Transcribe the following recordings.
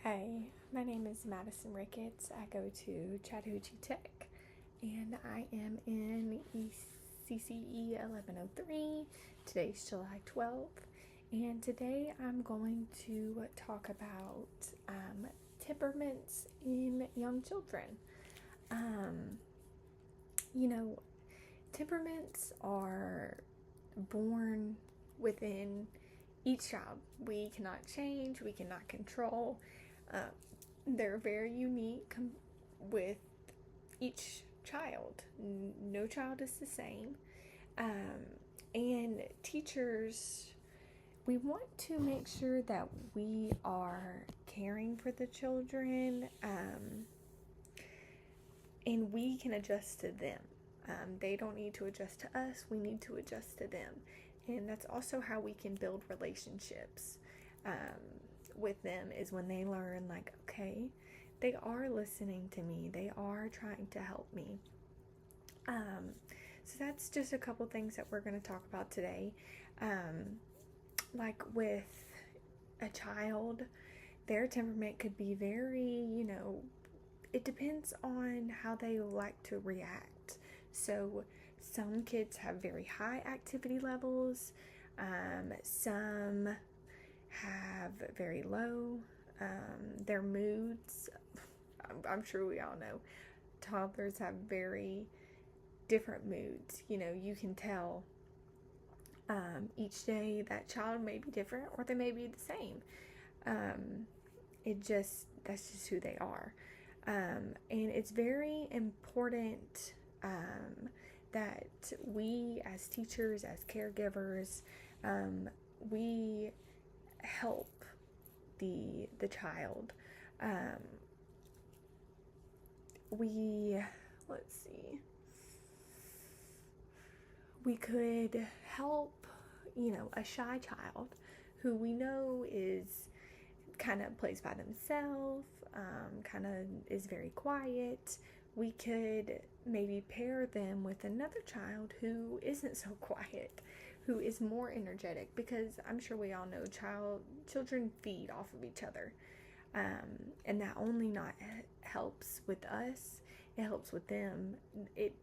Hi, my name is Madison Ricketts. I go to Chattahoochee Tech, and I am in ECCE 1103. Today's July 12th, and today I'm going to talk about temperaments in young children. You know, temperaments are born within each child. We cannot change, we cannot control. They're very unique with each child. No child is the same. And teachers, we want to make sure that we are caring for the children, and we can adjust to them. They don't need to adjust to us, we need to adjust to them. And that's also how we can build relationships with them, is when they learn, like, okay, they are listening to me, they are trying to help me. So that's just a couple things that we're going to talk about today. Like with a child, their temperament could be very, it depends on how they like to react. So some kids have very high activity levels, some have very low. Their moods, I'm sure we all know, toddlers have very different moods. You can tell each day that child may be different, or they may be the same. That's just who they are. And it's very important that we as teachers, as caregivers, we help the child. We could help, a shy child who we know is kind of plays by themselves, kind of is very quiet. We could maybe pair them with another child who isn't so quiet, who is more energetic, because I'm sure we all know children feed off of each other. And that only not helps with us, it helps with them. It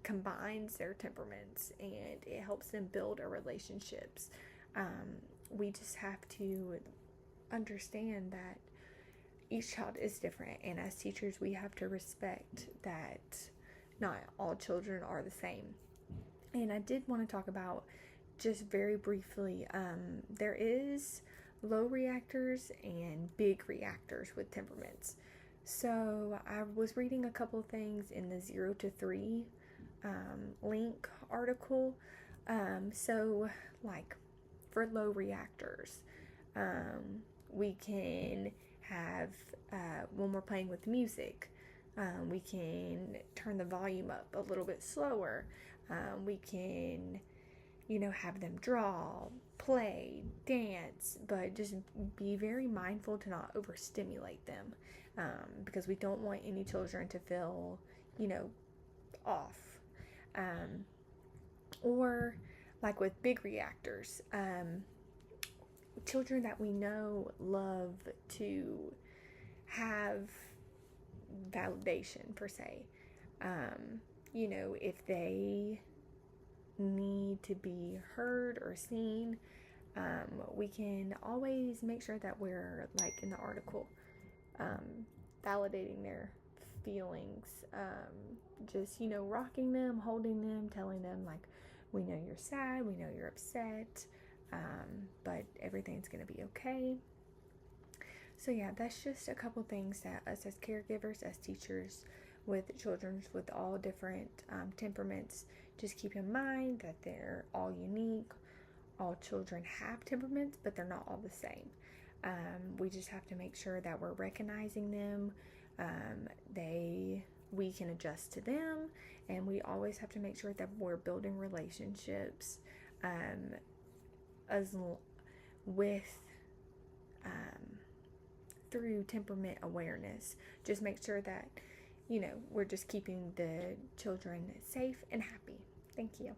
combines their temperaments and it helps them build our relationships. We just have to understand that each child is different, and as teachers we have to respect that not all children are the same. And I did want to talk about, just very briefly, there is low reactors and big reactors with temperaments. So I was reading a couple things in the 0 to 3 link article. So like for low reactors, we can have, when we're playing with music, we can turn the volume up a little bit slower. We can, have them draw, play, dance, but just be very mindful to not overstimulate them, because we don't want any children to feel, off. Or like with big reactors, children that we know love to have validation, per se. If they need to be heard or seen, we can always make sure that we're, like in the article, validating their feelings, just rocking them, holding them, telling them, like, we know you're sad, we know you're upset, but everything's gonna be okay. So yeah, that's just a couple things that us as caregivers, as teachers with children with all different temperaments, just keep in mind that they're all unique. All children have temperaments, but they're not all the same. We just have to make sure that we're recognizing them. We can adjust to them, and we always have to make sure that we're building relationships through temperament awareness. Just make sure that we're just keeping the children safe and happy. Thank you.